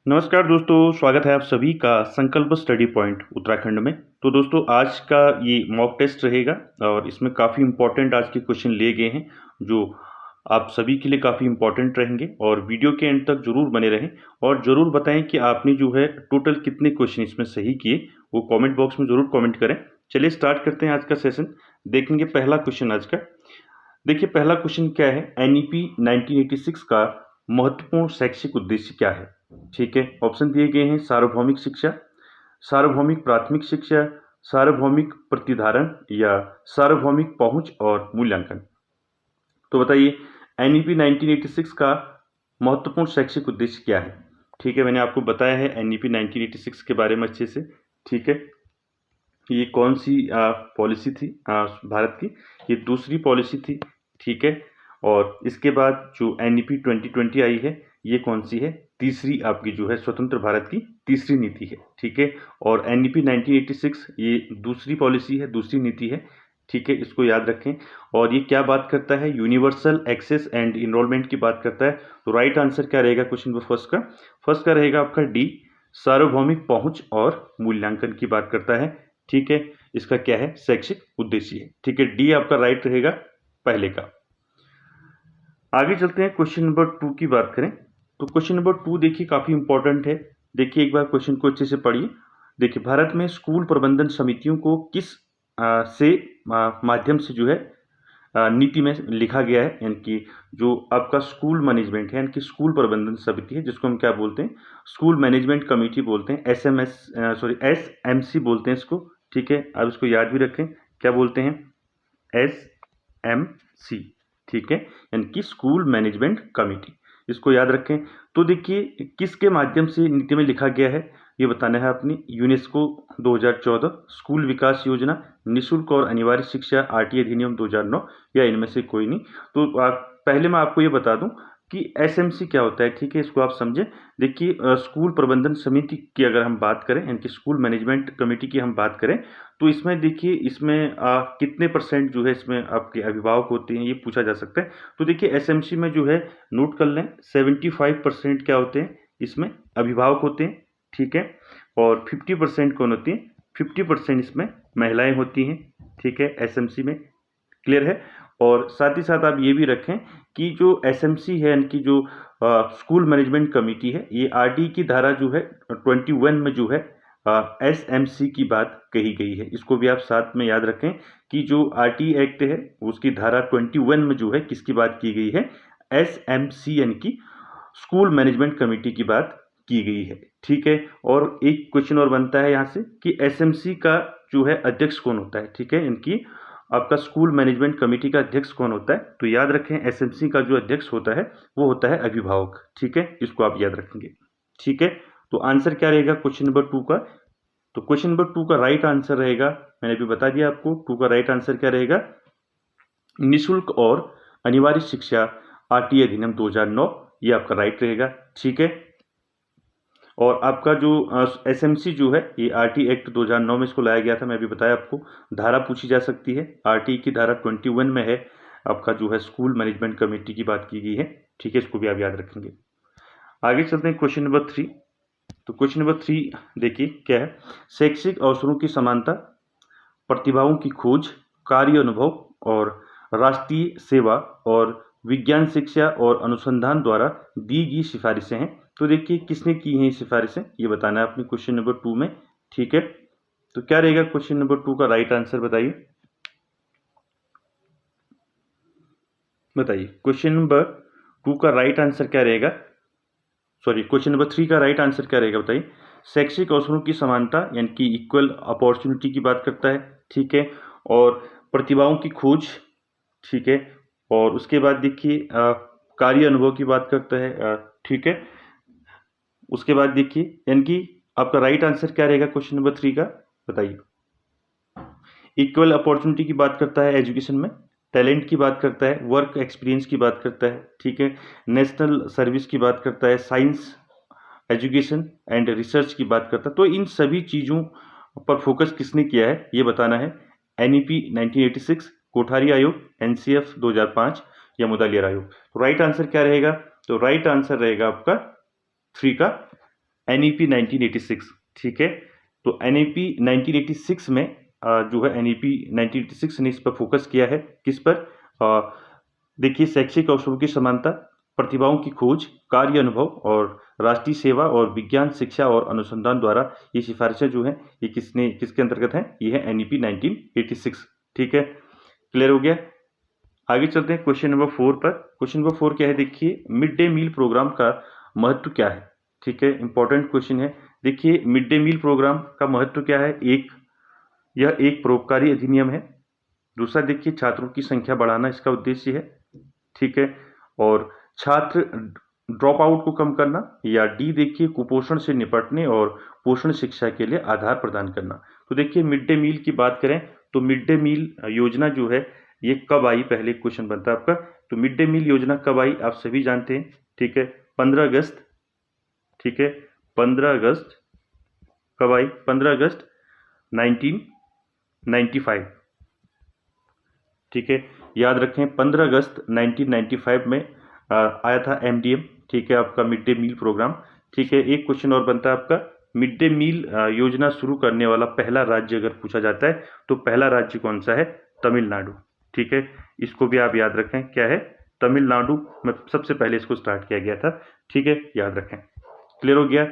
नमस्कार दोस्तों, स्वागत है आप सभी का संकल्प स्टडी पॉइंट उत्तराखंड में। तो दोस्तों आज का ये मॉक टेस्ट रहेगा और इसमें काफ़ी इम्पोर्टेंट आज के क्वेश्चन लिए गए हैं जो आप सभी के लिए काफ़ी इम्पोर्टेंट रहेंगे और वीडियो के एंड तक जरूर बने रहें और ज़रूर बताएं कि आपने जो है टोटल कितने क्वेश्चन इसमें सही किए, वो कमेंट बॉक्स में ज़रूर कमेंट करें। चलिए स्टार्ट करते हैं आज का सेशन। देखेंगे पहला क्वेश्चन आज का। देखिए पहला क्वेश्चन क्या है, एनईपी 1986 का महत्वपूर्ण शैक्षिक उद्देश्य क्या है। ठीक है, ऑप्शन दिए गए हैं सार्वभौमिक शिक्षा, सार्वभौमिक प्राथमिक शिक्षा, सार्वभौमिक प्रतिधारण या सार्वभौमिक पहुंच और मूल्यांकन। तो बताइए एनईपी 1986 का महत्वपूर्ण शैक्षिक उद्देश्य क्या है। ठीक है, मैंने आपको बताया है एनईपी 1986 के बारे में अच्छे से। ठीक है, ये कौन सी पॉलिसी थी भारत की, ये दूसरी पॉलिसी थी। ठीक है, और इसके बाद जो एनईपी 2020 आई है, ये कौन सी है, तीसरी आपकी जो है स्वतंत्र भारत की तीसरी नीति है। ठीक है, और एनईपी 1986 ये दूसरी पॉलिसी है, दूसरी नीति है। ठीक है, इसको याद रखें। और ये क्या बात करता है, यूनिवर्सल एक्सेस एंड इनरोलमेंट की बात करता है। तो राइट आंसर क्या रहेगा क्वेश्चन नंबर फर्स्ट का रहेगा आपका डी, सार्वभौमिक पहुंच और मूल्यांकन की बात करता है। ठीक है, इसका क्या है, शैक्षिक उद्देश्य है। ठीक है, डी आपका राइट रहेगा पहले का। आगे चलते हैं, क्वेश्चन नंबर 2 की बात करें। तो क्वेश्चन नंबर 2 देखिए काफी इंपॉर्टेंट है। देखिए एक बार क्वेश्चन को अच्छे से पढ़िए। देखिए भारत में स्कूल प्रबंधन समितियों को किस माध्यम से जो है नीति में लिखा गया है, यानी कि जो आपका स्कूल मैनेजमेंट है, यानी कि स्कूल प्रबंधन समिति है, जिसको हम क्या बोलते हैं, स्कूल मैनेजमेंट कमेटी बोलते हैं, एसएमसी बोलते हैं इसको। ठीक है, आप इसको याद भी रखें, क्या बोलते हैं, एसएमसी। ठीक है, यानी कि स्कूल मैनेजमेंट कमेटी, इसको याद रखें। तो देखिए किसके माध्यम से नीति में लिखा गया है, ये बताना है अपनी। यूनेस्को 2014, स्कूल विकास योजना, निःशुल्क और अनिवार्य शिक्षा आरटीए अधिनियम 2009, या इनमें से कोई नहीं। तो पहले मैं आपको ये बता दूं कि एसएमसी क्या होता है। ठीक है, इसको आप समझें। देखिए स्कूल प्रबंधन समिति की अगर हम बात करें, यानी कि स्कूल मैनेजमेंट कमेटी की हम बात करें, तो इसमें देखिए इसमें कितने परसेंट जो है इसमें आपके अभिभावक होते हैं, ये पूछा जा सकता है। तो देखिए एसएमसी में जो है नोट कर लें, 75% क्या होते हैं, इसमें अभिभावक होते हैं। ठीक है, और 50% कौन होती है, 50% इसमें महिलाएं होती हैं। ठीक है, एसएमसी में, क्लियर है। और साथ ही साथ आप ये भी रखें कि जो एसएमसी है, यानी कि जो स्कूल मैनेजमेंट कमेटी है, ये आरटी की धारा जो है 21 में जो है एसएमसी की बात कही गई है। इसको भी आप साथ में याद रखें कि जो आरटी एक्ट है उसकी धारा 21 में जो है किसकी बात की गई है, एसएमसी यानी कि स्कूल मैनेजमेंट कमेटी की बात की गई है। ठीक है, और एक क्वेश्चन और बनता है यहाँ से कि एसएमसी का जो है अध्यक्ष कौन होता है। ठीक है, इनकी आपका स्कूल मैनेजमेंट कमेटी का अध्यक्ष कौन होता है, तो याद रखें एसएमसी का जो अध्यक्ष होता है वो होता है अभिभावक। ठीक है, इसको आप याद रखेंगे। ठीक है, तो आंसर क्या रहेगा क्वेश्चन नंबर 2 का, तो क्वेश्चन नंबर 2 का राइट आंसर रहेगा, मैंने अभी बता दिया आपको, 2 का राइट आंसर क्या रहेगा, निःशुल्क और अनिवार्य शिक्षा आरटीए अधिनियम 2009, ये आपका राइट रहेगा। ठीक है, और आपका जो एसएमसी जो है ये आरटी एक्ट 2009 में इसको लाया गया था, मैं अभी बताया आपको। धारा पूछी जा सकती है, आरटी की धारा 21 में है आपका जो है स्कूल मैनेजमेंट कमेटी की बात की गई है। ठीक है, इसको भी आप याद रखेंगे। आगे चलते हैं क्वेश्चन नंबर 3। तो क्वेश्चन नंबर 3 देखिए क्या है, शैक्षिक अवसरों की समानता, प्रतिभाओं की खोज, कार्य अनुभव और राष्ट्रीय सेवा और विज्ञान शिक्षा और अनुसंधान द्वारा दी गई सिफारिशें हैं। तो देखिए किसने की हैं ये सिफारिशें, ये बताना है अपने क्वेश्चन नंबर 2 में। ठीक है, तो क्या रहेगा क्वेश्चन नंबर 2 का राइट आंसर, बताइए बताइए क्वेश्चन नंबर 2 का राइट आंसर क्या रहेगा, सॉरी क्वेश्चन नंबर 3 का राइट आंसर क्या रहेगा, बताइए। शैक्षिक अवसरों की समानता यानी कि इक्वल अपॉर्चुनिटी की बात करता है। ठीक है, और प्रतिभाओं की खोज। ठीक है, और उसके बाद देखिए कार्य अनुभव की बात करता है। ठीक है, उसके बाद देखिए यानी कि आपका राइट आंसर क्या रहेगा क्वेश्चन नंबर 3 का, बताइए। इक्वल अपॉर्चुनिटी की बात करता है एजुकेशन में, टैलेंट की बात करता है, वर्क एक्सपीरियंस की बात करता है। ठीक है, नेशनल सर्विस की बात करता है, साइंस एजुकेशन एंड रिसर्च की बात करता है। तो इन सभी चीज़ों पर फोकस किसने किया है ये बताना है। एनईपी 1986, कोठारी आयोग, एनसीएफ 2005 या मुदालियर आयोग। तो राइट आंसर क्या रहेगा, तो राइट आंसर रहेगा आपका 3 का NEP 1986, ठीक है। तो NEP 1986 में जो है NEP 1986 ने इस पर फोकस किया है, किस पर? देखिए, शैक्षिक अवसरों की समानता, प्रतिभाओं की खोज, कार्य अनुभव और राष्ट्रीय सेवा और विज्ञान शिक्षा और अनुसंधान द्वारा ये सिफारिशें जो हैं ये किसके अंतर्गत हैं? ये है NEP 1986, ठीक है। क्लियर हो गया? आगे चलते हैं क्वेश्चन नंबर 4 पर। क्वेश्चन नंबर 4 क्या है? देखिए, मिड डे मील प्रोग्राम का महत्व क्या है? ठीक है, इंपॉर्टेंट क्वेश्चन है। देखिए, मिड डे मील प्रोग्राम का महत्व क्या है? यह एक परोपकारी अधिनियम है। दूसरा, देखिए, छात्रों की संख्या बढ़ाना इसका उद्देश्य है, ठीक है। और छात्र ड्रॉप आउट को कम करना, या डी देखिए, कुपोषण से निपटने और पोषण शिक्षा के लिए आधार प्रदान करना। तो देखिए, मिड डे मील की बात करें तो मिड डे मील योजना जो है ये कब आई? पहले क्वेश्चन बनता है आपका। तो मिड डे मील योजना कब आई आप सभी जानते हैं, ठीक है। 15 अगस्त, ठीक है। 15 अगस्त कब आई? 15 अगस्त 1995, ठीक है। याद रखें, 15 अगस्त 1995 में आया था MDM, ठीक है, आपका मिड डे मील प्रोग्राम, ठीक है। एक क्वेश्चन और बनता है आपका, मिड डे मील योजना शुरू करने वाला पहला राज्य अगर पूछा जाता है तो पहला राज्य कौन सा है? तमिलनाडु, ठीक है। इसको भी आप याद रखें, क्या है? तमिलनाडु में सबसे पहले इसको स्टार्ट किया गया था, ठीक है, याद रखें। क्लियर हो गया?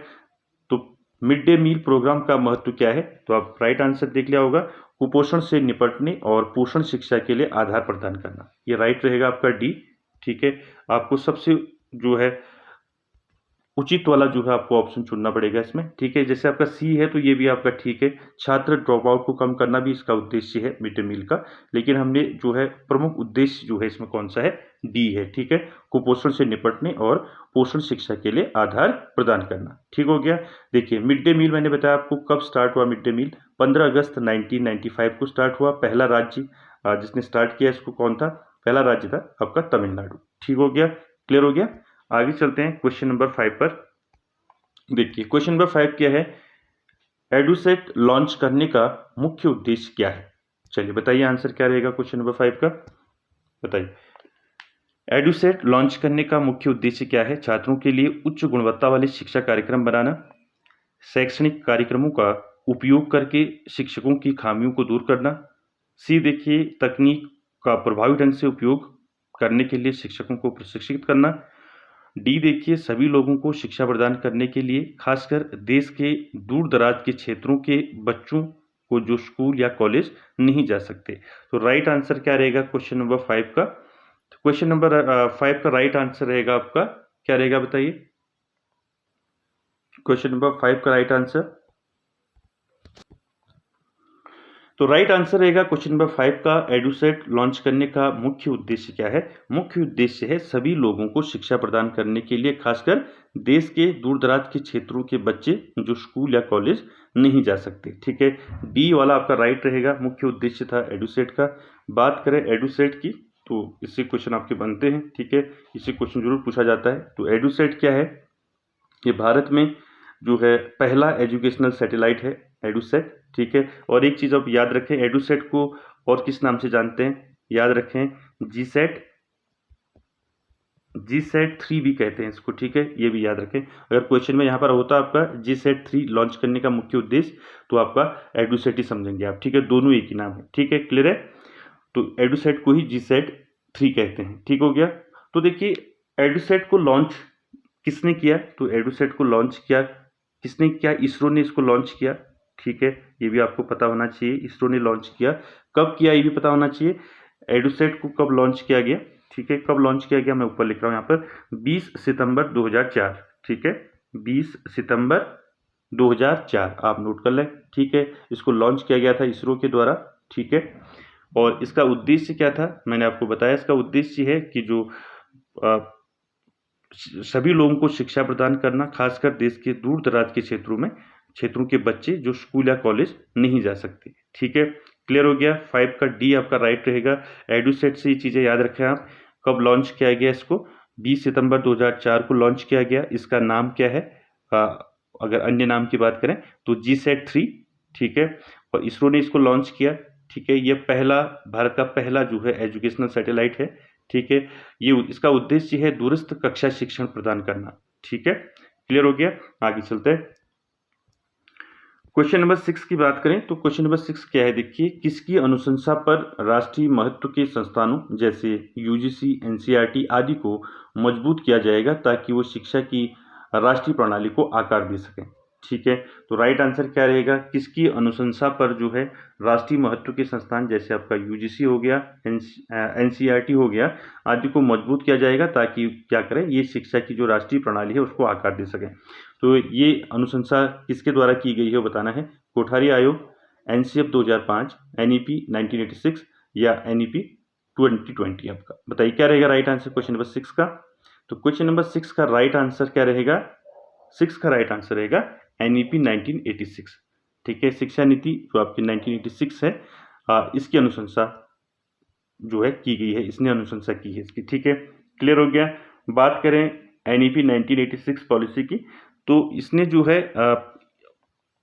तो मिड डे मील प्रोग्राम का महत्व क्या है? तो आप राइट आंसर देख लिया होगा, कुपोषण से निपटने और पोषण शिक्षा के लिए आधार प्रदान करना, ये राइट रहेगा आपका डी, ठीक है। आपको सबसे जो है उचित वाला जो है आपको ऑप्शन चुनना पड़ेगा इसमें, ठीक है। जैसे आपका सी है तो ये भी आपका ठीक है, छात्र ड्रॉप आउट को कम करना भी इसका उद्देश्य है मिड डे मील का, लेकिन हमने जो है प्रमुख उद्देश्य जो है इसमें कौन सा है? डी है, ठीक है, कुपोषण से निपटने और पोषण शिक्षा के लिए आधार प्रदान करना, ठीक हो गया। देखिए, मिड डे मील मैंने बताया आपको कब स्टार्ट हुआ मिड डे मील? 15 अगस्त 1995 को स्टार्ट हुआ। पहला राज्य जिसने स्टार्ट किया इसको कौन था? पहला राज्य था आपका तमिलनाडु, ठीक हो गया, क्लियर हो गया। आगे चलते हैं क्वेश्चन नंबर 5 पर। देखिए, क्वेश्चन नंबर 5 क्या है? एडुसेट लॉन्च करने का मुख्य उद्देश्य क्या है? चलिए बताइए, आंसर क्या रहेगा क्वेश्चन नंबर 5 का? बताइए। एडुसेट लॉन्च करने का मुख्य उद्देश्य क्या है? छात्रों के लिए उच्च गुणवत्ता वाले शिक्षा कार्यक्रम बनाना, शैक्षणिक कार्यक्रमों का उपयोग करके शिक्षकों की खामियों को दूर करना, सी देखिए, तकनीक का प्रभावी ढंग से उपयोग करने के लिए शिक्षकों को प्रशिक्षित करना, डी देखिए, सभी लोगों को शिक्षा प्रदान करने के लिए खासकर देश के दूर दराज के क्षेत्रों के बच्चों को जो स्कूल या कॉलेज नहीं जा सकते। तो राइट आंसर क्या रहेगा क्वेश्चन नंबर 5 का? क्वेश्चन नंबर 5 का राइट आंसर रहेगा आपका, क्या रहेगा बताइए? क्वेश्चन नंबर 5 का राइट आंसर, तो राइट आंसर रहेगा क्वेश्चन नंबर 5 का, एडुसेट लॉन्च करने का मुख्य उद्देश्य क्या है? मुख्य उद्देश्य है सभी लोगों को शिक्षा प्रदान करने के लिए, खासकर देश के दूर दराज के क्षेत्रों के बच्चे जो स्कूल या कॉलेज नहीं जा सकते, ठीक है। डी वाला आपका राइट रहेगा, मुख्य उद्देश्य था एडुसेट का। बात करें एडुसेट की तो इससे क्वेश्चन आपके बनते हैं, ठीक है, इससे क्वेश्चन जरूर पूछा जाता है। तो एडुसेट क्या है? ये भारत में जो है पहला एजुकेशनल सैटेलाइट है एडुसेट, ठीक है। और एक चीज़ आप याद रखें, एडुसेट को और किस नाम से जानते हैं? याद रखें, जीसेट 3 भी कहते हैं इसको, ठीक है, ये भी याद रखें। अगर क्वेश्चन में यहाँ पर होता आपका जीसेट 3 लॉन्च करने का मुख्य उद्देश्य, तो आपका एडुसेट ही समझेंगे आप, ठीक है, दोनों एक ही नाम है, ठीक है, क्लियर है। तो एडुसेट को ही जीसेट 3 कहते हैं, ठीक हो गया। तो देखिए, एडुसेट को लॉन्च किसने किया? तो एडुसेट को लॉन्च किया किसने किया? इसरो ने इसको लॉन्च किया, ठीक है, ये भी आपको पता होना चाहिए, इसरो ने लॉन्च किया। कब किया ये भी पता होना चाहिए। एडुसेट को कब लॉन्च किया गया, ठीक है, कब लॉन्च किया गया मैं ऊपर लिख रहा हूँ यहाँ पर, 20 सितंबर 2004, ठीक है, 20 सितंबर 2004 आप नोट कर लें, ठीक है। इसको लॉन्च किया गया था इसरो के द्वारा, ठीक है। और इसका उद्देश्य क्या था? मैंने आपको बताया, इसका उद्देश्य है कि जो सभी लोगों को शिक्षा प्रदान करना, खासकर देश के दूर दराज के क्षेत्रों के बच्चे जो स्कूल या कॉलेज नहीं जा सकते, ठीक है, क्लियर हो गया। 5 का डी आपका राइट रहेगा। एडुसेट से ये चीज़ें याद रखें आप। कब लॉन्च किया गया इसको? 20 सितंबर 2004 को लॉन्च किया गया। इसका नाम क्या है? अगर अन्य नाम की बात करें तो जीसेट 3, ठीक है, और इसरो ने इसको लॉन्च किया, ठीक है। ये भारत का पहला जो है एजुकेशनल सैटेलाइट है, ठीक है। ये इसका उद्देश्य है दूरस्थ कक्षा शिक्षण प्रदान करना, ठीक है, क्लियर हो गया। आगे चलते हैं क्वेश्चन नंबर 6 की बात करें तो क्वेश्चन नंबर 6 क्या है, देखिए, किसकी अनुशंसा पर राष्ट्रीय महत्व के संस्थानों जैसे यूजीसी, एनसीईआरटी आदि को मजबूत किया जाएगा ताकि वो शिक्षा की राष्ट्रीय प्रणाली को आकार दे सकें। ठीक है, तो राइट आंसर क्या रहेगा, किसकी अनुशंसा पर जो है राष्ट्रीय महत्व के संस्थान जैसे आपका यूजीसी हो गया, एनसीईआरटी हो गया आदि को मजबूत किया जाएगा ताकि क्या करें, ये शिक्षा की जो राष्ट्रीय प्रणाली है उसको आकार दे सकें। तो ये अनुशंसा किसके द्वारा की गई है बताना है, कोठारी आयोग, एनसीएफ 2005, एनईपी 1986 या एनईपी 2020। आपका बताइए क्या रहेगा राइट आंसर क्वेश्चन नंबर 6 का। तो क्वेश्चन नंबर 6 का राइट आंसर क्या रहेगा, 6 का राइट आंसर रहेगा एनईपी 1986। ठीक है, शिक्षा नीति जो आपकी 1986 है, इसकी अनुशंसा जो है की गई है, इसने अनुशंसा की है इसकी। ठीक है, क्लियर हो गया। बात करें एनईपी 1986 पॉलिसी की, तो इसने जो है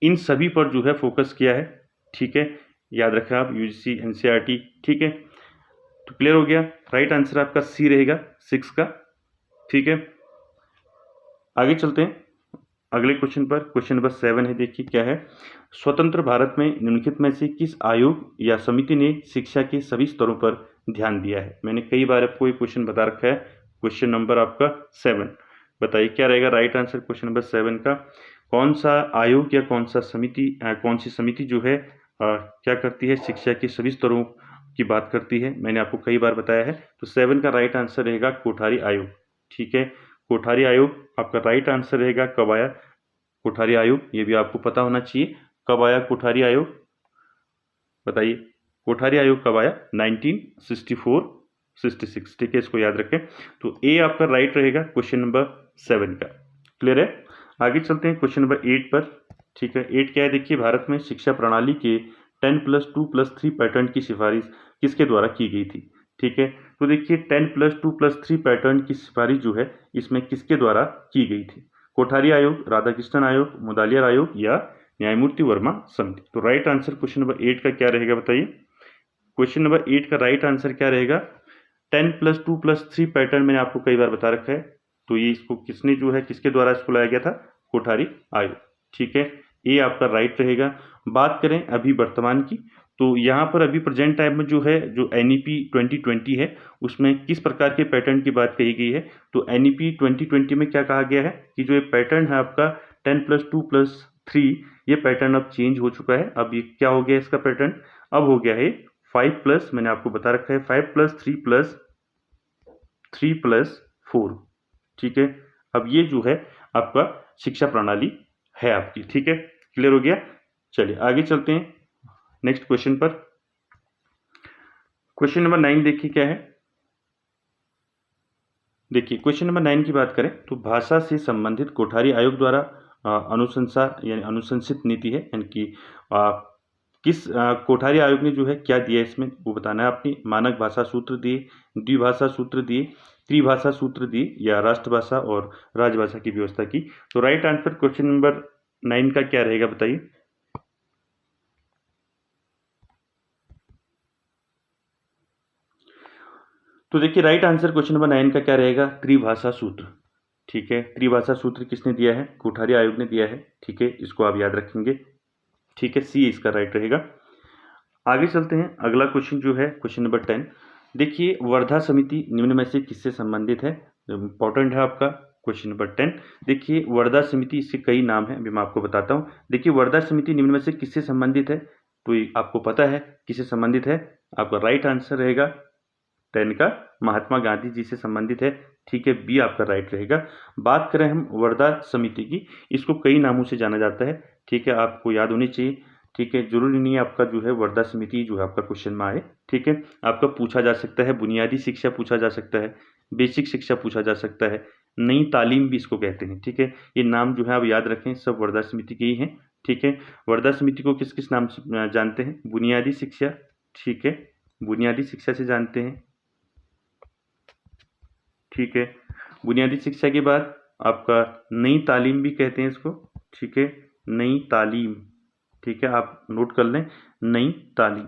इन सभी पर जो है फोकस किया है। ठीक है, याद रखें आप, यूजीसी, एनसीईआरटी। ठीक है, तो क्लियर हो गया। राइट आंसर आपका सी रहेगा 6 का। ठीक है, आगे चलते हैं अगले क्वेश्चन पर। क्वेश्चन नंबर 7 है, देखिए क्या है, स्वतंत्र भारत में निम्नलिखित में से किस आयोग या समिति ने शिक्षा के सभी स्तरों पर ध्यान दिया है। मैंने कई बार आपको ये क्वेश्चन बता रखा है, क्वेश्चन नंबर आपका 7। बताइए क्या रहेगा राइट आंसर क्वेश्चन नंबर 7 का। कौन सा आयोग या कौन सी समिति जो है क्या करती है, शिक्षा के सभी स्तरों की बात करती है। मैंने आपको कई बार बताया है। तो 7 का राइट आंसर रहेगा कोठारी आयोग। ठीक है, कोठारी आयोग आपका राइट आंसर रहेगा। कब आया कोठारी आयोग, ये भी आपको पता होना चाहिए। कब आया कोठारी आयोग, बताइए कोठारी आयोग कब आया, 1964-66। ठीक है, इसको याद रखें। तो ए आपका राइट रहेगा क्वेश्चन नंबर 7 का। क्लियर है, आगे चलते हैं क्वेश्चन नंबर 8 पर। ठीक है, 8 क्या है, देखिए, भारत में शिक्षा प्रणाली के 10+2+3 पैटर्न की सिफारिश किसके द्वारा की गई थी। ठीक है, तो देखिए 10+2+3 पैटर्न की सिफारिश जो है इसमें किसके द्वारा की गई थी, कोठारी आयोग, राधाकृष्णन आयोग, मुदालियार आयोग या न्यायमूर्ति वर्मा समिति। तो राइट आंसर क्वेश्चन नंबर 8 का क्या रहेगा बताइए। क्वेश्चन नंबर 8 का राइट आंसर क्या रहेगा, 10+2+3 पैटर्न मैंने आपको कई बार बता रखा है। तो ये इसको किसने जो है किसके द्वारा इसको लाया गया था, कोठारी आयोग। ठीक है, ये आपका राइट रहेगा। बात करें अभी वर्तमान की, तो यहाँ पर अभी प्रेजेंट टाइम में जो है जो एनईपी 2020 है उसमें किस प्रकार के पैटर्न की बात कही गई है। तो एनईपी 2020 में क्या कहा गया है कि जो ये पैटर्न है आपका 10+2+3, ये पैटर्न अब चेंज हो चुका है। अब ये क्या हो गया, इसका पैटर्न अब हो गया है 5+, मैंने आपको बता रखा है 5+3+3+4। ठीक है, अब ये जो है आपका शिक्षा प्रणाली है आपकी। ठीक है, क्लियर हो गया। चलिए आगे चलते हैं नेक्स्ट क्वेश्चन पर। क्वेश्चन नंबर 9 देखिए क्या है। देखिए क्वेश्चन नंबर 9 की बात करें तो भाषा से संबंधित कोठारी आयोग द्वारा अनुशंसा यानी अनुशंसित नीति है, यानी कि किस कोठारी आयोग ने जो है क्या दिया इसमें वो बताना है आपने। मानक भाषा सूत्र दिए, द्विभाषा सूत्र दिए, त्रिभाषा सूत्र दिए या राष्ट्रभाषा और राजभाषा की व्यवस्था की। तो राइट आंसर क्वेश्चन नंबर 9 का क्या रहेगा बताइए। तो देखिए राइट आंसर क्वेश्चन नंबर 9 का क्या रहेगा, त्रिभाषा सूत्र। ठीक है, त्रिभाषा सूत्र किसने दिया है, कोठारी आयोग ने दिया है। ठीक है, इसको आप याद रखेंगे। ठीक है, सी इसका राइट रहेगा। आगे चलते हैं अगला क्वेश्चन जो है क्वेश्चन नंबर 10। देखिए वर्धा समिति निम्न में से किससे संबंधित है, इंपॉर्टेंट है आपका क्वेश्चन नंबर 10। देखिए वर्धा समिति, इसके कई नाम हैं, अभी मैं आपको बताता हूँ। देखिए वर्धा समिति निम्न में से किससे संबंधित है, तो ये आपको पता है किससे संबंधित है। आपका राइट आंसर रहेगा 10 का महात्मा गांधी जी से संबंधित है। ठीक है, बी आपका राइट रहेगा। बात करें हम वर्धा समिति की, इसको कई नामों से जाना जाता है। ठीक है, आपको याद होनी चाहिए। ठीक है, जरूरी नहीं है आपका जो है वर्धा समिति जो है आपका क्वेश्चन में आए। ठीक है, आपका पूछा जा सकता है बुनियादी शिक्षा पूछा जा सकता है, बेसिक शिक्षा पूछा जा सकता है, नई तालीम भी इसको कहते हैं। ठीक है, ये नाम जो है आप याद रखें, सब वर्धा समिति के ही हैं। ठीक है, वर्धा समिति को किस किस नाम से जानते हैं, बुनियादी शिक्षा। ठीक है, बुनियादी शिक्षा से जानते हैं। ठीक है, बुनियादी शिक्षा के बाद आपका नई तालीम भी कहते हैं इसको। ठीक है, नई तालीम। ठीक है, आप नोट कर लें, नई तालीम।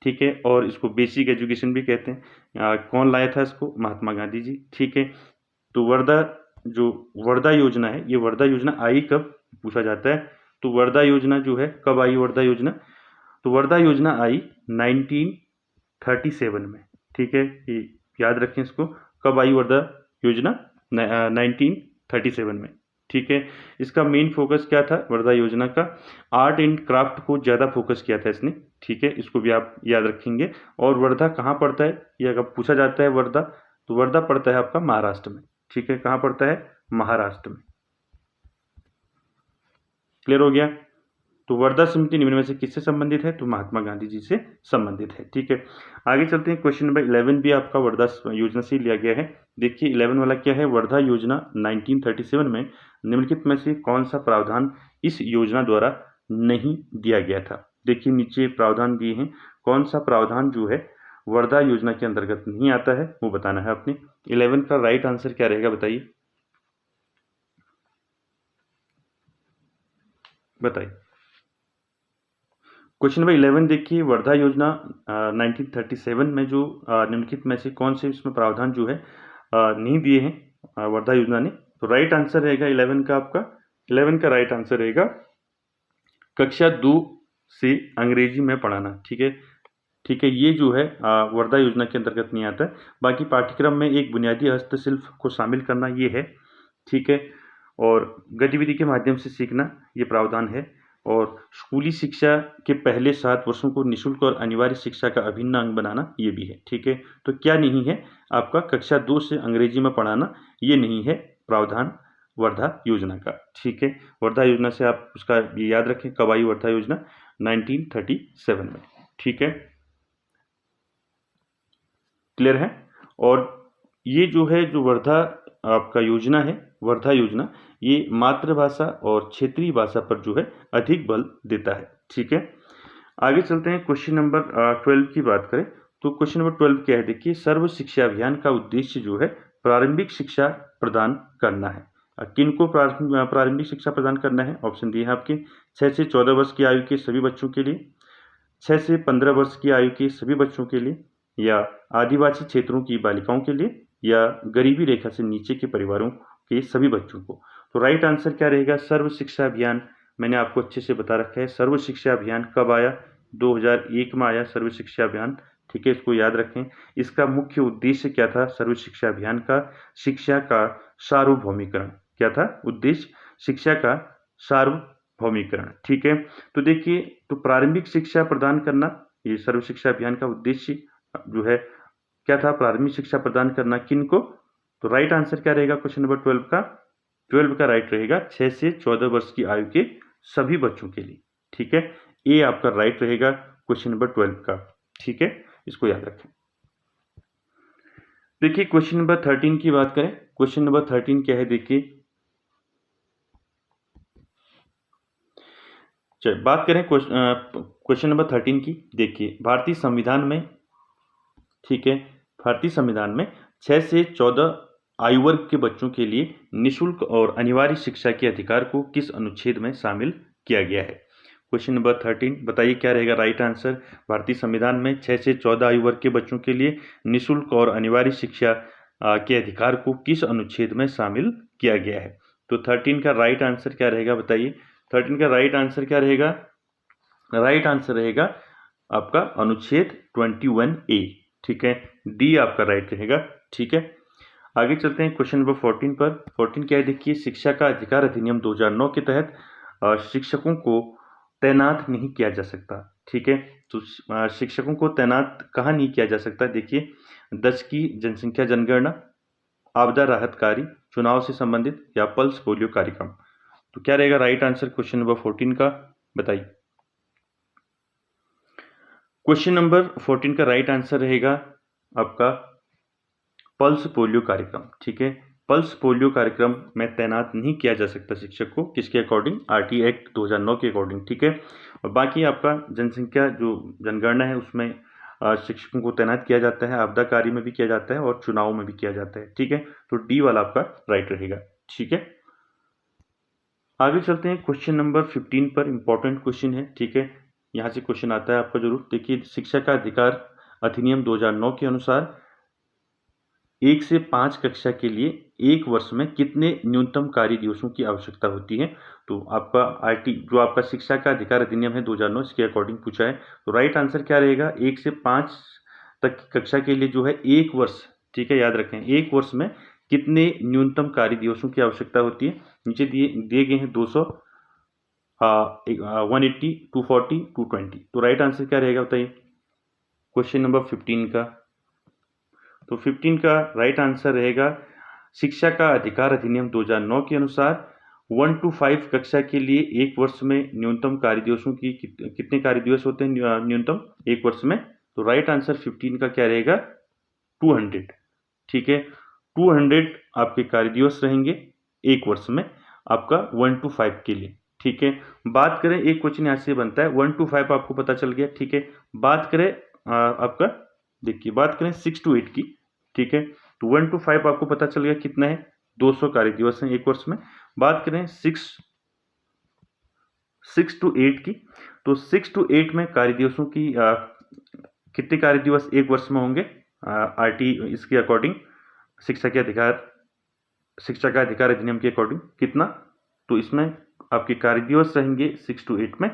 ठीक है, और इसको बेसिक एजुकेशन भी कहते हैं। कौन लाया था इसको, महात्मा गांधी जी। ठीक है, तो वर्धा योजना है, ये वर्धा योजना आई कब, पूछा जाता है। तो वर्धा योजना जो है कब आई वर्धा योजना? तो वर्धा योजना आई 1937 में, ठीक है, ये याद रखें इसको। कब आई वर्धा योजना? 1937 में, ठीक है। इसका मेन फोकस क्या था वर्धा योजना का? आर्ट एंड क्राफ्ट को ज़्यादा फोकस किया था इसने, ठीक है, इसको भी आप याद रखेंगे। और वर्धा कहाँ पड़ता है, ये अगर पूछा जाता है वर्धा, तो वर्धा पड़ता है आपका महाराष्ट्र में, ठीक है। कहाँ पड़ता है? महाराष्ट्र में। क्लियर हो गया? तो वर्धा समिति निम्न में से किससे संबंधित है? तो महात्मा गांधी जी से संबंधित है, ठीक है। आगे चलते हैं, क्वेश्चन नंबर 11 भी आपका वर्धा योजना से लिया गया है। देखिए 11 वाला क्या है? वर्धा योजना 1937 में निम्नलिखित में से कौन सा प्रावधान इस योजना द्वारा नहीं दिया गया था? देखिए नीचे प्रावधान दिए हैं, कौन सा प्रावधान जो है वर्धा योजना के अंतर्गत नहीं आता है वो बताना है आपने। 11 का राइट आंसर क्या रहेगा बताइए, बताइए। क्वेश्चन नंबर 11 देखिए, वर्धा योजना 1937 में जो निम्नलिखित में से कौन से इसमें प्रावधान जो है नहीं दिए हैं वर्धा योजना ने? तो राइट आंसर रहेगा 11 का आपका, 11 का राइट आंसर रहेगा कक्षा 2 से अंग्रेजी में पढ़ाना, ठीक है, ठीक है। ये जो है वर्धा योजना के अंतर्गत नहीं आता है। बाकी पाठ्यक्रम में एक बुनियादी हस्तशिल्प को शामिल करना ये है, ठीक है, और गतिविधि के माध्यम से सीखना ये प्रावधान है। और स्कूली शिक्षा के पहले 7 वर्षों को निःशुल्क और अनिवार्य शिक्षा का अभिन्न अंग बनाना ये भी है, ठीक है। तो क्या नहीं है आपका? कक्षा 2 से अंग्रेजी में पढ़ाना ये नहीं है प्रावधान वर्धा योजना का, ठीक है। वर्धा योजना से आप उसका ये याद रखें, कब आई वर्धा योजना? 1937 में, ठीक है। क्लियर है? और ये जो है जो वर्धा आपका योजना है, वर्धा योजना, ये मातृभाषा और क्षेत्रीय भाषा पर जो है अधिक बल देता है, ठीक है। आगे चलते हैं, क्वेश्चन नंबर 12 की बात करें तो क्वेश्चन नंबर 12 क्या है? देखिए, सर्व शिक्षा अभियान का उद्देश्य जो है प्रारंभिक शिक्षा प्रदान करना है। किनको प्रारंभिक शिक्षा प्रदान करना है? ऑप्शन दिए हैं आपके, 6 से 14 वर्ष की आयु के सभी बच्चों के लिए, 6 से 15 वर्ष की आयु के सभी बच्चों के लिए, या आदिवासी क्षेत्रों की बालिकाओं के लिए, या गरीबी रेखा से नीचे के परिवारों के सभी बच्चों को। तो राइट आंसर क्या रहेगा? सर्व शिक्षा अभियान मैंने आपको अच्छे से बता रखा है। सर्व शिक्षा अभियान कब आया? 2001 में आया सर्व शिक्षा अभियान, ठीक है, इसको याद रखें। इसका मुख्य उद्देश्य क्या था सर्व शिक्षा अभियान का? शिक्षा का सार्वभौमिकरण। क्या था उद्देश्य? शिक्षा का सार्वभौमिकरण, ठीक है। तो देखिए, तो प्रारंभिक शिक्षा प्रदान करना ये सर्व शिक्षा अभियान का उद्देश्य जो है क्या था? प्रारंभिक शिक्षा प्रदान करना किनको? तो राइट आंसर क्या रहेगा क्वेश्चन नंबर 12 का? 12 का राइट रहेगा 6 से 14 वर्ष की आयु के सभी बच्चों के लिए, ठीक है। ए आपका राइट रहेगा क्वेश्चन नंबर 12 का, ठीक है, इसको याद रखें। देखिए क्वेश्चन नंबर 13 की बात करें, क्वेश्चन नंबर 13 क्या है? देखिए चलिए बात करें क्वेश्चन नंबर 13 की। देखिए भारतीय संविधान में, ठीक है, भारतीय संविधान में 6 से 14 आयु वर्ग के बच्चों के लिए निःशुल्क और अनिवार्य शिक्षा के अधिकार को किस अनुच्छेद में शामिल किया गया है? क्वेश्चन नंबर 13 बताइए क्या रहेगा राइट आंसर? भारतीय संविधान में 6 से 14 आयु वर्ग के बच्चों के लिए निःशुल्क और अनिवार्य शिक्षा के अधिकार को किस अनुच्छेद में शामिल किया गया है? तो 13 का राइट आंसर क्या रहेगा बताइए? 13 का राइट आंसर क्या रहेगा? राइट आंसर रहेगा आपका अनुच्छेद 21A, ठीक है, डी आपका राइट रहेगा, ठीक है। आगे चलते हैं क्वेश्चन नंबर 14 पर। 14 क्या है? देखिए शिक्षा का अधिकार अधिनियम 2009 के तहत शिक्षकों को तैनात नहीं किया जा सकता, ठीक है। तो शिक्षकों को तैनात कहाँ नहीं किया जा सकता? देखिए 10 की जनसंख्या जनगणना, आपदा राहत कार्य, चुनाव से संबंधित, या पल्स पोलियो कार्यक्रम। तो क्या रहेगा राइट आंसर क्वेश्चन नंबर 14 का? बताइए। क्वेश्चन नंबर 14 का राइट आंसर रहेगा आपका पल्स पोलियो कार्यक्रम, ठीक है। पल्स पोलियो कार्यक्रम में तैनात नहीं किया जा सकता शिक्षक को, किसके अकॉर्डिंग? आरटी एक्ट 2009 के अकॉर्डिंग, ठीक है। और बाकी आपका जनसंख्या जो जनगणना है उसमें शिक्षकों को तैनात किया जाता है, आपदा कार्य में भी किया जाता है और चुनाव में भी किया जाता है, ठीक है। तो डी वाला आपका राइट रहेगा, ठीक है। आगे चलते हैं क्वेश्चन नंबर 15 पर। इंपॉर्टेंट क्वेश्चन है, ठीक है, यहाँ से क्वेश्चन आता है आपका जरूर। देखिए शिक्षा का अधिकार अधिनियम 2009 के अनुसार 1 से 5 कक्षा के लिए एक वर्ष में कितने न्यूनतम कार्य दिवसों की आवश्यकता होती है? तो आपका आरटी जो आपका शिक्षा का अधिकार अधिनियम है 2009 इसके अकॉर्डिंग पूछा है। तो राइट आंसर क्या रहेगा? 1 से 5 तक की कक्षा के लिए जो है एक वर्ष, ठीक है, याद रखें, एक वर्ष में कितने न्यूनतम कार्य दिवसों की आवश्यकता होती है? नीचे दिए गए हैं 200, 180, 240, 220। तो राइट आंसर क्या रहेगा बताइए क्वेश्चन नंबर 15 का? तो 15 का राइट आंसर रहेगा शिक्षा का अधिकार अधिनियम 2009 के अनुसार 1 to 5 कक्षा के लिए एक वर्ष में न्यूनतम कार्य दिवसों की कितने कार्य दिवस होते हैं न्यूनतम एक वर्ष में? तो राइट आंसर 15 का क्या रहेगा? 200, ठीक है, 200 आपके कार्य दिवस रहेंगे एक वर्ष में आपका 1 to 5 के लिए, ठीक है। बात करें, एक क्वेश्चन यहाँ से बनता है, 1 to 5 आपको पता चल गया, ठीक है। बात करें आपका, देखिए बात करें 6 to 8 की, ठीक है, तो 1 to 5 आपको पता चल गया कितना है, 200 कार्य दिवस हैं एक वर्ष में। बात करें 6 to 8 की, तो 6 to 8 में कार्य दिवसों की कितने कार्य दिवस एक वर्ष में होंगे? आरटी इसके अकॉर्डिंग, शिक्षा का अधिकार अधिनियम के अकॉर्डिंग कितना? तो इसमें आपके कार्य दिवस रहेंगे 6 to 8 में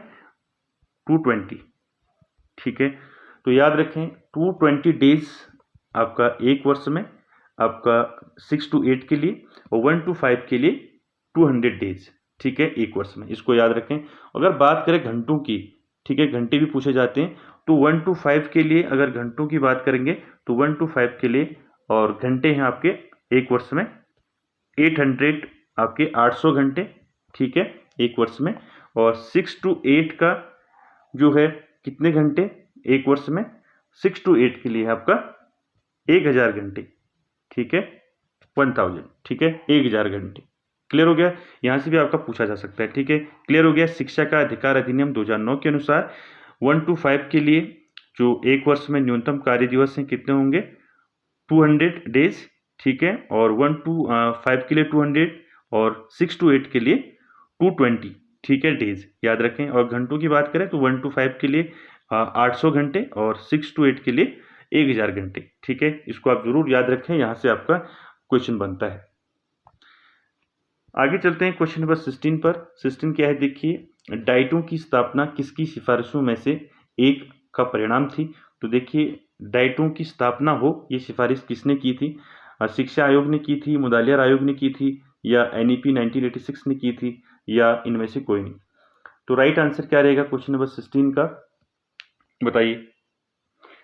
220, ठीक है। तो याद रखें 220 डेज आपका एक वर्ष में आपका 6 to 8 के लिए और 1 to 5 के लिए 200 डेज, ठीक है, एक वर्ष में, इसको याद रखें। अगर बात करें घंटों की, ठीक है, घंटे भी पूछे जाते हैं, तो 1 to 5 के लिए अगर घंटों की बात करेंगे तो 1 to 5 के लिए और घंटे हैं आपके एक वर्ष में 800, आपके 800 घंटे, ठीक है, एक वर्ष में। और 6 to 8 का जो है कितने घंटे एक वर्ष में? 6 to 8 के लिए आपका 1000 घंटे, ठीक है, 1000, ठीक है, 1000 घंटे। क्लियर हो गया? यहाँ से भी आपका पूछा जा सकता है, ठीक है, क्लियर हो गया। शिक्षा का अधिकार अधिनियम 2009 के अनुसार 1 to 5 के लिए जो एक वर्ष में न्यूनतम कार्य दिवस हैं कितने होंगे? 200 डेज, ठीक है, और 1 to 5 के लिए 200 और 6 to 8 के लिए 220, ठीक है, डेज, याद रखें। और घंटों की बात करें तो 1 to 5 के लिए 800 घंटे और 6 to 8 के लिए 1000 घंटे, ठीक है, इसको आप जरूर याद रखें, यहाँ से आपका क्वेश्चन बनता है। आगे चलते हैं क्वेश्चन नंबर 16 पर। 16 क्या है देखिए, डाइटों की स्थापना किसकी सिफारिशों में से एक का परिणाम थी? तो देखिए डाइटों की स्थापना हो, ये सिफारिश किसने की थी? शिक्षा आयोग ने की थी, मुदालियार आयोग ने की थी, या एनईपी 1986 ने की थी, या इनमें से कोई नहीं। तो राइट आंसर क्या रहेगा क्वेश्चन नंबर 16 का? बताइए।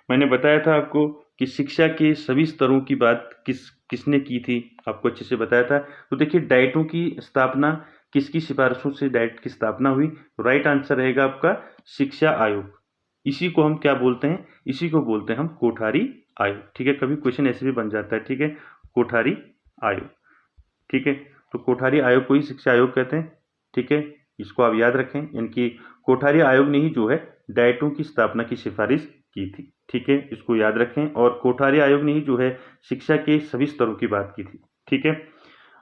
मैंने बताया था आपको कि शिक्षा के सभी स्तरों की बात किसने की थी, आपको अच्छे से बताया था। तो देखिए डाइटों की स्थापना किसकी सिफारिशों से डाइट की स्थापना हुई? तो राइट आंसर रहेगा आपका शिक्षा आयोग। इसी को हम क्या बोलते हैं? इसी को बोलते हैं हम कोठारी आयोग, ठीक है, कभी क्वेश्चन ऐसे भी बन जाता है, ठीक है, कोठारी आयोग, ठीक है। तो कोठारी आयोग को ही शिक्षा आयोग कहते हैं, ठीक है, इसको आप याद रखें, इनकी कोठारी आयोग ने ही जो है डाइटों की स्थापना की सिफारिश की थी, ठीक है, इसको याद रखें। और कोठारी आयोग ने ही जो है शिक्षा के सभी स्तरों की बात की थी, ठीक है।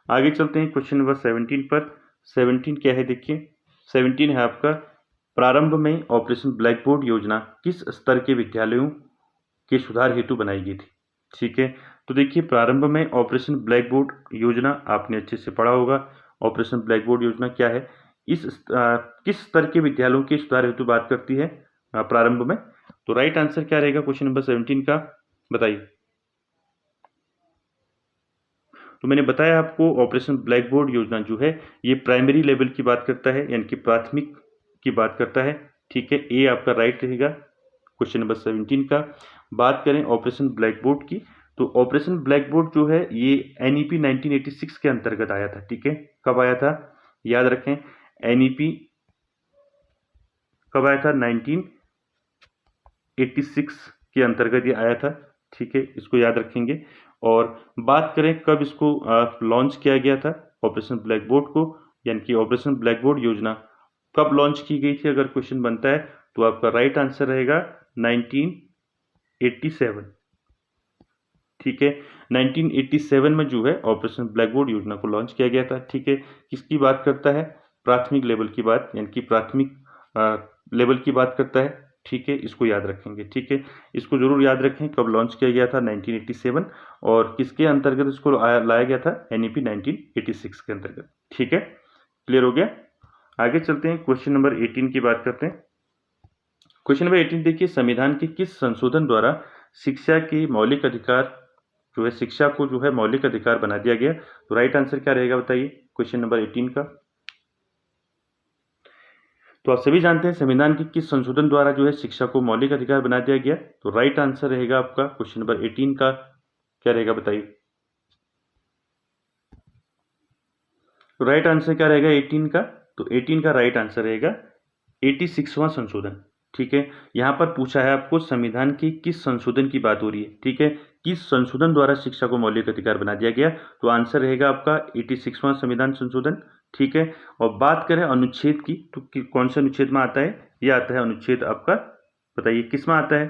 आगे चलते हैं क्वेश्चन नंबर 17 पर। 17 क्या है देखिए, 17 है आपका, प्रारंभ में ऑपरेशन ब्लैक बोर्ड योजना किस स्तर के विद्यालयों के सुधार हेतु बनाई गई थी? ठीक है, तो देखिए प्रारंभ में ऑपरेशन ब्लैक बोर्ड योजना आपने अच्छे से पढ़ा होगा। ऑपरेशन ब्लैक बोर्ड योजना क्या है, किस स्तर के विद्यालयों के सुधार हेतु बात करती है प्रारंभ में? तो राइट आंसर क्या रहेगा क्वेश्चन नंबर 17 का? बताइए। तो मैंने बताया आपको ऑपरेशन ब्लैक बोर्ड योजना जो है ये प्राइमरी लेवल की बात करता है, यानी कि प्राथमिक की बात करता है, ठीक है, ए आपका राइट रहेगा क्वेश्चन नंबर 17 का। बात करें ऑपरेशन ब्लैक बोर्ड की, तो ऑपरेशन ब्लैक बोर्ड जो है ये एनईपी 1986 के अंतर्गत आया था, ठीक है, कब आया था याद रखें, एनईपी कब आया था? 1986 के अंतर्गत ये आया था, ठीक है, इसको याद रखेंगे। और बात करें कब इसको लॉन्च किया गया था ऑपरेशन ब्लैक बोर्ड को, यानी कि ऑपरेशन ब्लैक बोर्ड योजना कब लॉन्च की गई थी, अगर क्वेश्चन बनता है तो आपका राइट आंसर रहेगा 1987, ठीक है, 1987 में जो है ऑपरेशन ब्लैक बोर्ड योजना को लॉन्च किया गया था, ठीक है। किसकी बात करता है? प्राथमिक लेवल की बात, यानी कि प्राथमिक लेवल की बात करता है, ठीक है, इसको याद रखेंगे। ठीक है, इसको जरूर याद रखें। कब लॉन्च किया गया था? 1987। और किसके अंतर्गत इसको लाया गया था? NEP 1986 के अंतर्गत। ठीक है, क्लियर हो गया। आगे चलते हैं, क्वेश्चन नंबर 18 की बात करते हैं। क्वेश्चन नंबर 18 देखिए, संविधान के किस संशोधन द्वारा शिक्षा के मौलिक अधिकार जो है, शिक्षा को जो है मौलिक अधिकार बना दिया गया? तो राइट आंसर क्या रहेगा बताइए क्वेश्चन नंबर 18 का। तो आप सभी जानते हैं संविधान के किस संशोधन द्वारा जो है शिक्षा को मौलिक अधिकार बना दिया गया? तो राइट आंसर रहेगा आपका क्वेश्चन नंबर 18 का क्या रहेगा बताइए। तो राइट आंसर क्या रहेगा 18 का? तो 18 का राइट आंसर रहेगा 86वां संशोधन। ठीक है, यहाँ पर पूछा है आपको संविधान की किस संशोधन की बात हो रही है। ठीक है, किस संशोधन द्वारा शिक्षा को मौलिक अधिकार बना दिया गया? तो आंसर रहेगा आपका 86वां संविधान संशोधन। ठीक है, और बात करें अनुच्छेद की, तो कौन से अनुच्छेद में आता है? ये आता है अनुच्छेद आपका, बताइए किस में आता है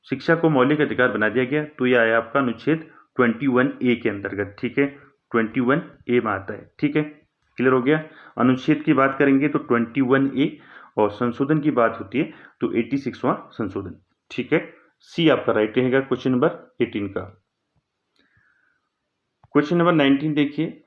शिक्षा को मौलिक अधिकार बना दिया गया? तो ये आया आपका अनुच्छेद 21A के अंतर्गत। ठीक है, 21A में आता है। ठीक है, क्लियर हो गया। अनुच्छेद की बात करेंगे तो 21A, और संशोधन की बात होती है तो 86वां संशोधन। ठीक है, सी आपका राइट रहेगा क्वेश्चन नंबर 18 का। क्वेश्चन नंबर 19 देखिए,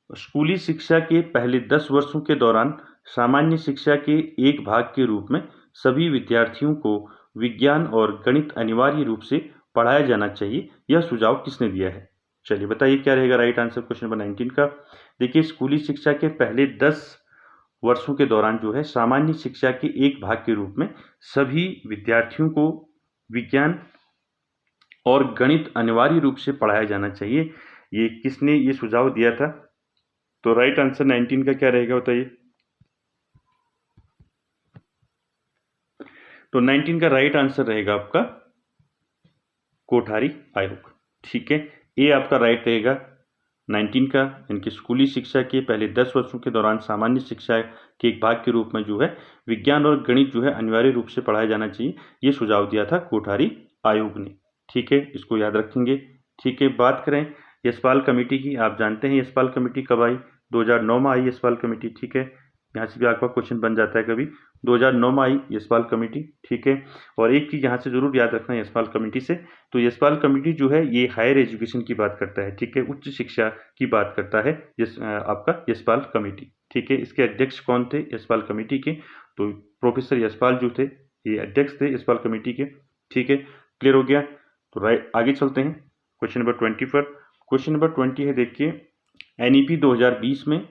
स्कूली शिक्षा के पहले 10 वर्षों के दौरान सामान्य शिक्षा के एक भाग के रूप में सभी विद्यार्थियों को विज्ञान और गणित अनिवार्य रूप से पढ़ाया जाना चाहिए, यह सुझाव किसने दिया है? चलिए बताइए क्या रहेगा राइट आंसर क्वेश्चन नंबर 19 का। देखिए, स्कूली शिक्षा के पहले 10 वर्षों के दौरान जो है सामान्य शिक्षा के एक भाग के रूप में सभी विद्यार्थियों को विज्ञान और गणित अनिवार्य रूप से पढ़ाया जाना चाहिए, ये किसने ये सुझाव दिया था? तो राइट आंसर 19 का क्या रहेगा बताइए। तो 19 का राइट आंसर रहेगा आपका कोठारी आयोग। ठीक है, ए आपका राइट रहेगा 19 का, इनकी स्कूली शिक्षा के पहले 10 वर्षों के दौरान सामान्य शिक्षा के एक भाग के रूप में जो है विज्ञान और गणित जो है अनिवार्य रूप से पढ़ाया जाना चाहिए, ये सुझाव दिया था कोठारी आयोग ने। ठीक है, इसको याद रखेंगे। ठीक है, बात करें यशपाल कमेटी की, आप जानते हैं यशपाल कमेटी कब आई? 2009 में आई यशपाल कमेटी। ठीक है, यहाँ से भी आपका क्वेश्चन बन जाता है कभी। 2009 में आई यशपाल कमेटी। ठीक है, और एक चीज़ यहाँ से जरूर याद रखना है यशपाल कमेटी से, तो यशपाल कमेटी जो है ये हायर एजुकेशन की बात करता है। ठीक है, उच्च शिक्षा की बात करता है आपका यशपाल कमेटी। ठीक है, इसके अध्यक्ष कौन थे यशपाल कमेटी के? तो प्रोफेसर यशपाल जो थे ये अध्यक्ष थे यशपाल कमेटी के। ठीक है, क्लियर हो गया। तो राइट, आगे चलते हैं क्वेश्चन नंबर 20 पर। क्वेश्चन नंबर 20 है देखिए, NEP 2020 में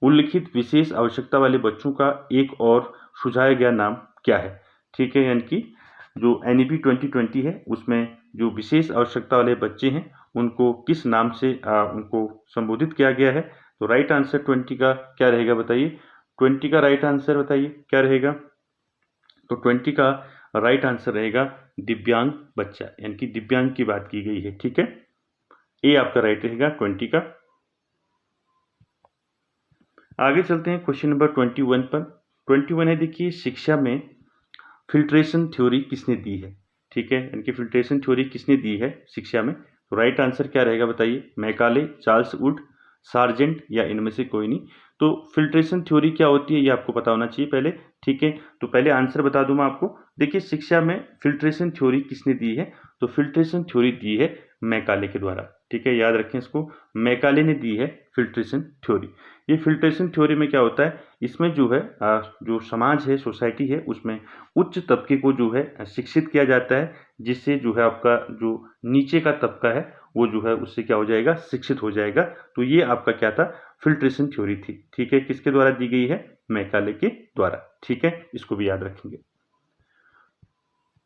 उल्लिखित विशेष आवश्यकता वाले बच्चों का एक और सुझाया गया नाम क्या है? ठीक है, यानी कि जो NEP 2020 है उसमें जो विशेष आवश्यकता वाले बच्चे हैं उनको किस नाम से उनको संबोधित किया गया है? तो राइट आंसर 20 का क्या रहेगा बताइए। 20 का राइट आंसर बताइए क्या रहेगा। तो 20 का राइट आंसर रहेगा दिव्यांग बच्चा, यानी कि दिव्यांग की बात की गई है। ठीक है, ए आपका राइट रहेगा 20 का। आगे चलते हैं क्वेश्चन नंबर 21 पर। 21 है देखिए, शिक्षा में फिल्ट्रेशन थ्योरी किसने दी है? ठीक है, इनकी फिल्ट्रेशन थ्योरी किसने दी है शिक्षा में? तो राइट आंसर क्या रहेगा बताइए। मैकाले, चार्ल्स वुड, सार्जेंट, या इनमें से कोई नहीं। तो फिल्ट्रेशन थ्योरी क्या होती है ये आपको पता होना चाहिए पहले। ठीक है, तो पहले आंसर बता दूं मैं आपको। देखिए, शिक्षा में फिल्ट्रेशन थ्योरी किसने दी है? तो फिल्ट्रेशन थ्योरी दी है मैकाले के द्वारा। ठीक है, याद रखें इसको, मैकाले ने दी है फिल्ट्रेशन थ्योरी। ये फिल्ट्रेशन थ्योरी में क्या होता है, इसमें जो है जो समाज है, सोसाइटी है, उसमें उच्च तबके को जो है शिक्षित किया जाता है, जिससे जो है आपका जो नीचे का तबका है वो जो है उससे क्या हो जाएगा, शिक्षित हो जाएगा। तो ये आपका क्या था, फिल्ट्रेशन थ्योरी थी। ठीक है, किसके द्वारा दी गई है? मैकाले के द्वारा। ठीक है, इसको भी याद रखेंगे।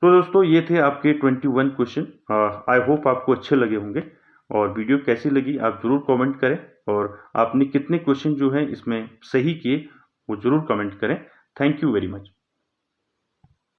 तो दोस्तों ये थे आपके 21 क्वेश्चन। आई होप आपको अच्छे लगे होंगे, और वीडियो कैसी लगी आप ज़रूर कमेंट करें, और आपने कितने क्वेश्चन जो हैं इसमें सही किए वो ज़रूर कमेंट करें। Thank you very much.